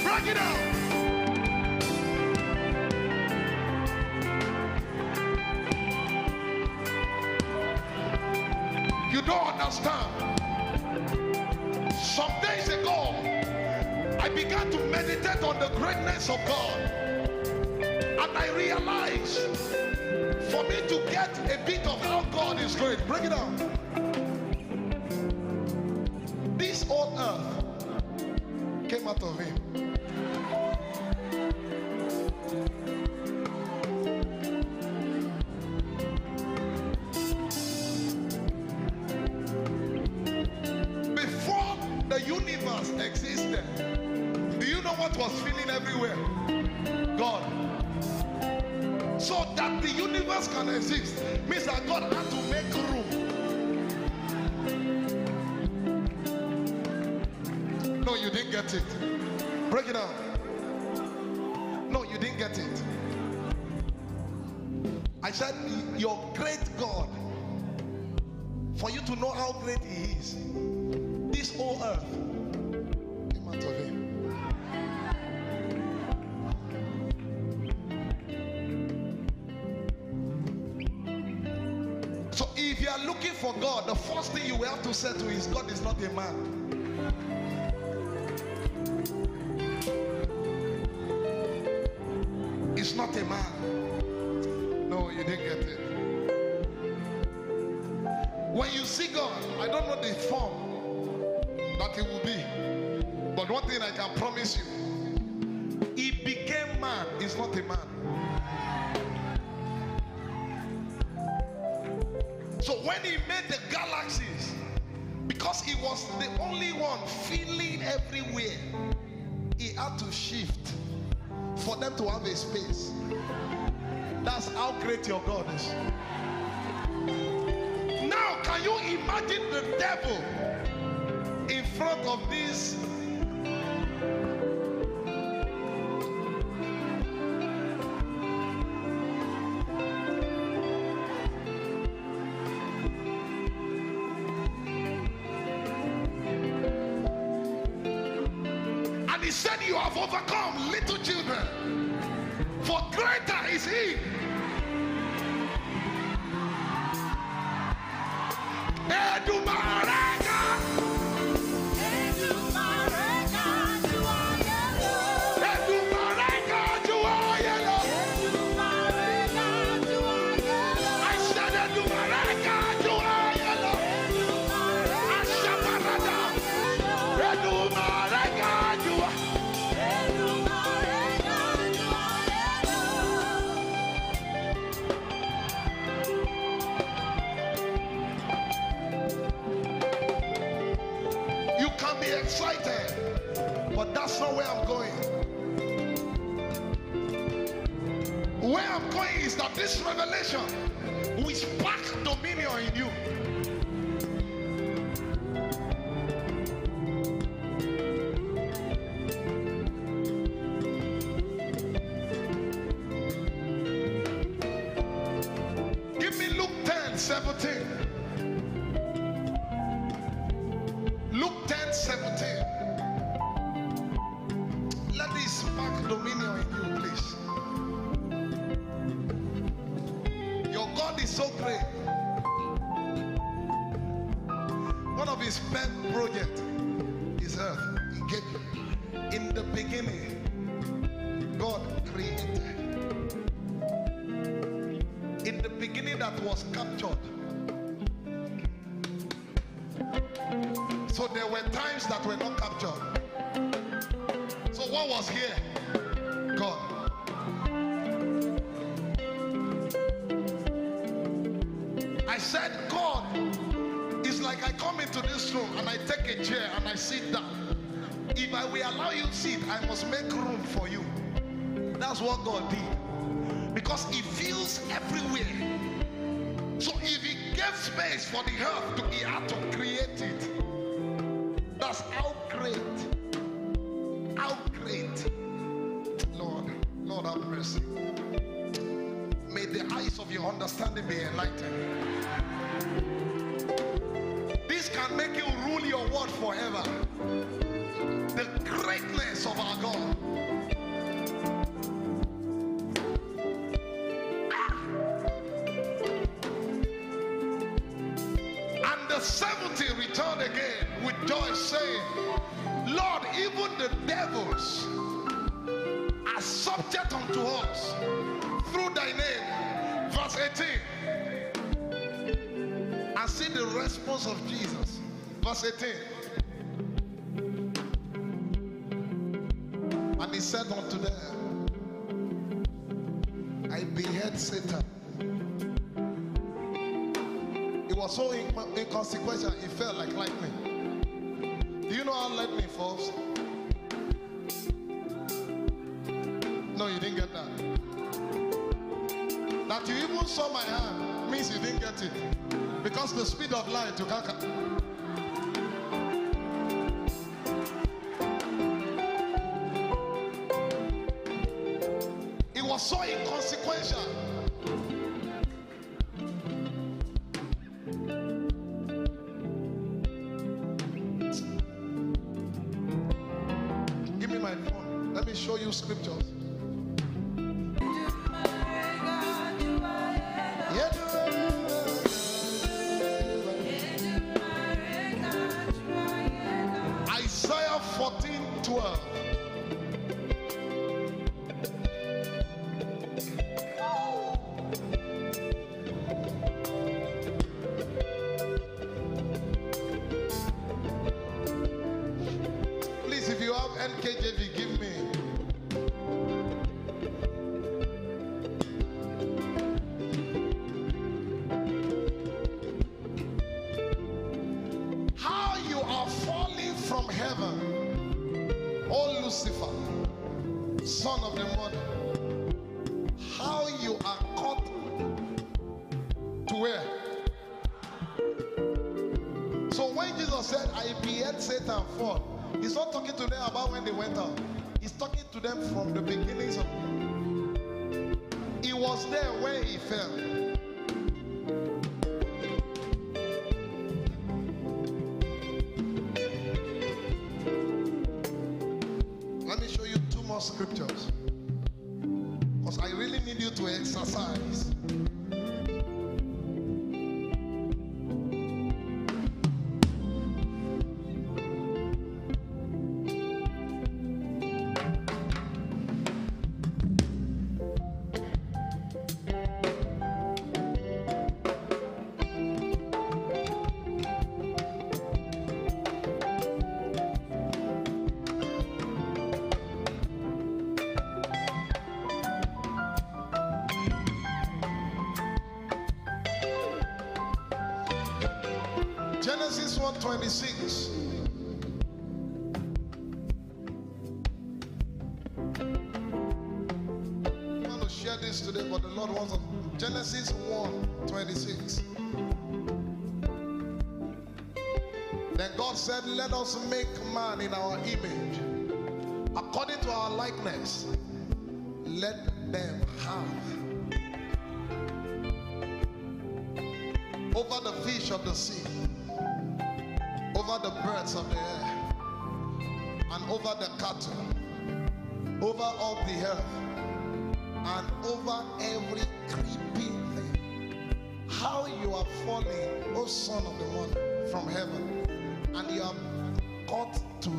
Break it out. You don't understand. Some days ago, I began to meditate on the greatness of God. And I realized, for me to get a bit of how God is great, break it down. This old earth came out of him. Before the universe existed, do you know what was filling everywhere? God. So that the universe can exist means that God had to make room. No, you didn't get it. Break it down. No, you didn't get it. I said, your great God, for you to know how great he is, this whole earth came out of him. So if you are looking for God, the first thing you will have to say to is, God is not a man. It's not a man. No, you didn't get it. When you see God, I don't know the form that it will be, but one thing I can promise you, he became man. He's not a man. So when he made the galaxies, because he was the only one filling everywhere, he had to shift for them to have a space. That's how great your God is. Now, can you imagine the devil in front of this? And he said, you have overcome, little children, for greater is he. Excited, but that's not where I'm going. Where I'm going is that this revelation will spark dominion in you. Give me Luke 10:17. Luke 10:17. Let this spark dominion in you, please. Your God is so great. One of his pet projects is earth. He gave you. In the beginning, God created. In the beginning, that was captured. So there were times that were not captured. So what was here? God. I said, God is like I come into this room and I take a chair and I sit down. If I will allow you to sit, I must make room for you. That's what God did. Because he fills everywhere. So if he gave space for the earth, he had to create it. That's how great. How great. Lord have mercy. May the eyes of your understanding be enlightened. This can make you rule your world forever. The greatness of our God. And the 70 returned again with joy, saying, Lord, even the devils are subject unto us through thy name. Verse 18. And see the response of Jesus. Verse 18. And he said unto them, I behead Satan. It was so inconsequential, it felt like lightning. Do you know how lightning falls? No, you didn't get that. That you even saw my hand means you didn't get it. Because the speed of light, you can't. It was so inconsequential. Give me my phone. Let me show you scriptures. Isaiah 14:12. Please, if you have NKJV, give me. How you are falling from heaven, O Lucifer, son of the mother. How you are caught to where? So when Jesus said, I behead Satan fall, he's not talking to them about when they went out. He's talking to them from the beginnings of. He was there when he fell. Let me show you two more scriptures, because I really need you to exercise. Genesis 1:26. I want to share this today, but the Lord wants to. Genesis 1:26. Then God said, let us make man in our image, according to our likeness. Let them have over the fish of the sea, over the birds of the air, and over the cattle, over all the earth, and over every creeping thing. How you are falling, O son of the mother, from heaven, and you are caught to.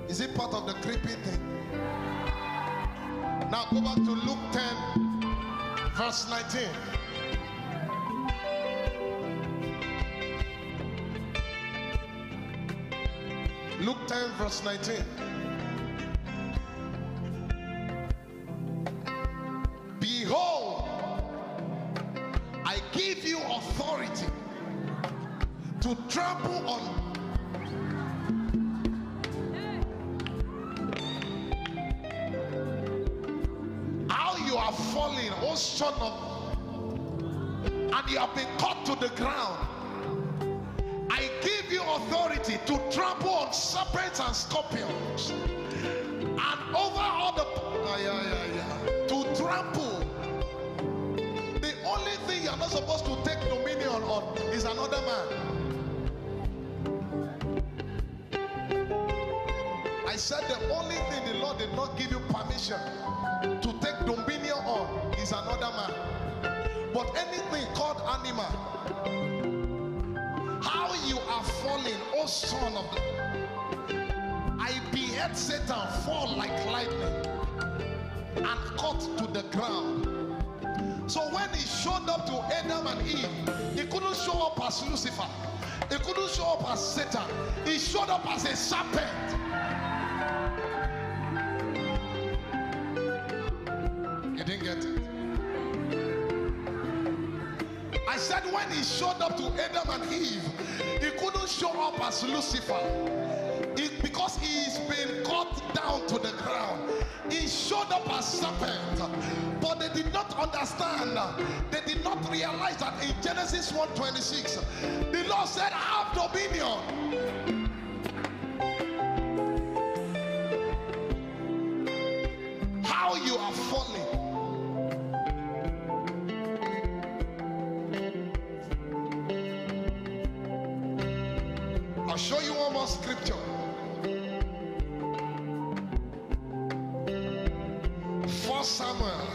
Is it part of the creeping thing? Now go back to Luke 10, verse 19. Luke 10, verse 19. Behold, I give you authority to trample on. How you are falling, O son of, and you have been cut to the ground. I give you authority to trample on serpents and scorpions, and over all the to trample. The only thing you're not supposed to take dominion on is another man. said the only thing the Lord did not give you permission to take dominion on is another man. But anything called animal, how you are falling, oh son of the... I beheld Satan fall like lightning and cut to the ground. So when he showed up to Adam and Eve, he couldn't show up as Lucifer. He couldn't show up as Satan. He showed up as a serpent. You didn't get it? I said when he showed up to Adam and Eve, he couldn't show up as Lucifer. Because he's been cut down to the ground. He showed up as serpent. But they did not understand. They did not realize that in Genesis 1:26, the Lord said, have dominion. How you are falling. I'll show you one more scripture. 1 Samuel.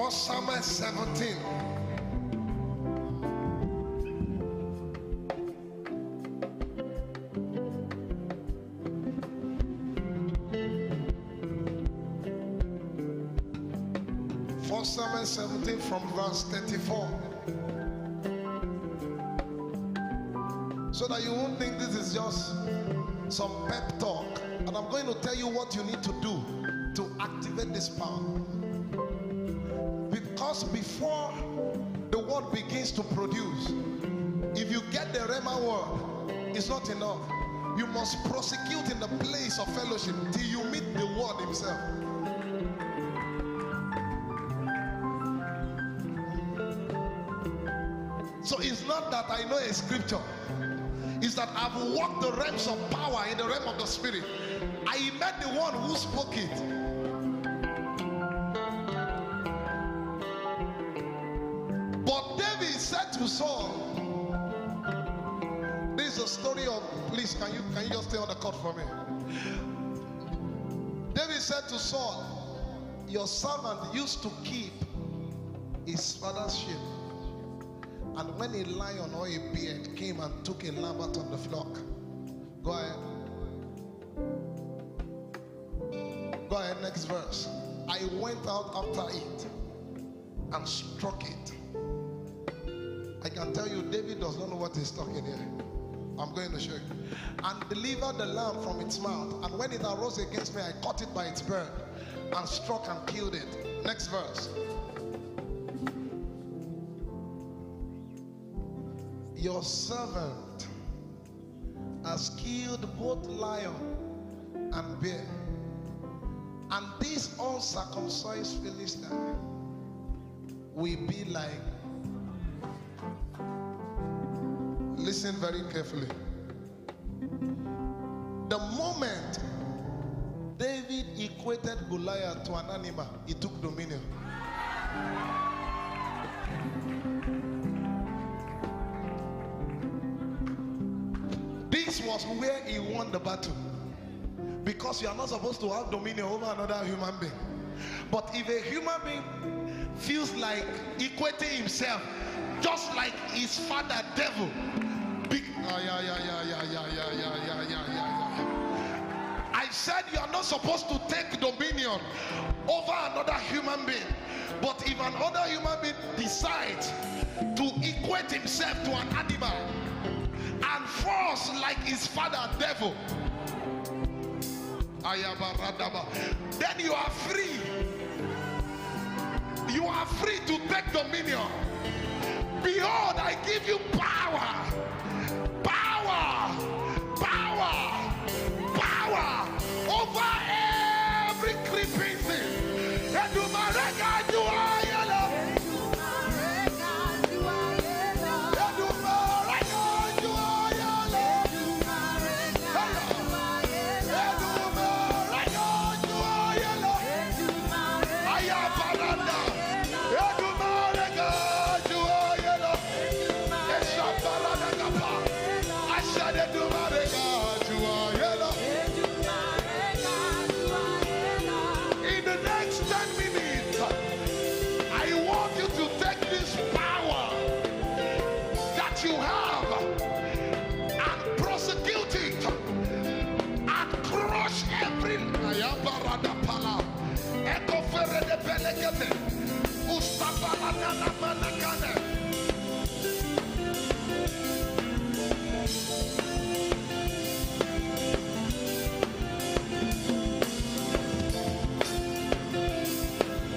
Psalm 17. Psalm 17 from verse 34. So that you won't think this is just some pep talk. And I'm going to tell you what you need to do to activate this power. Because before the word begins to produce, if you get the Rhema word, it's not enough. You must prosecute in the place of fellowship till you meet the word himself. So it's not that I know a scripture. It's that I've walked the realms of power in the realm of the spirit. I met the one who spoke it. But David said to Saul, this is a story of, please can you just stay on the court for me? David said to Saul, your servant used to keep his father's sheep. And when a lion or a bear came and took a lamb out of the flock, go ahead. Go ahead, next verse. I went out after it and struck it. I can tell you, David does not know what he's talking here. I'm going to show you. And delivered the lamb from its mouth. And when it arose against me, I caught it by its bird and struck and killed it. Next verse. Your servant has killed both lion and bear, and this uncircumcised Philistine will be like. Listen very carefully. The moment David equated Goliath to an animal, he took dominion. This was where he won the battle. Because you are not supposed to have dominion over another human being. But if a human being feels like equating himself just like his father devil, I said you are not supposed to take dominion over another human being. But if another human being decides to equate himself to an animal and force like his father devil, then you are free. You are free to take dominion. Behold, I give you power, power, power, power over every creeping thing. every ayabarada pala. Echo fere de pelegete. Ustabalana manakane.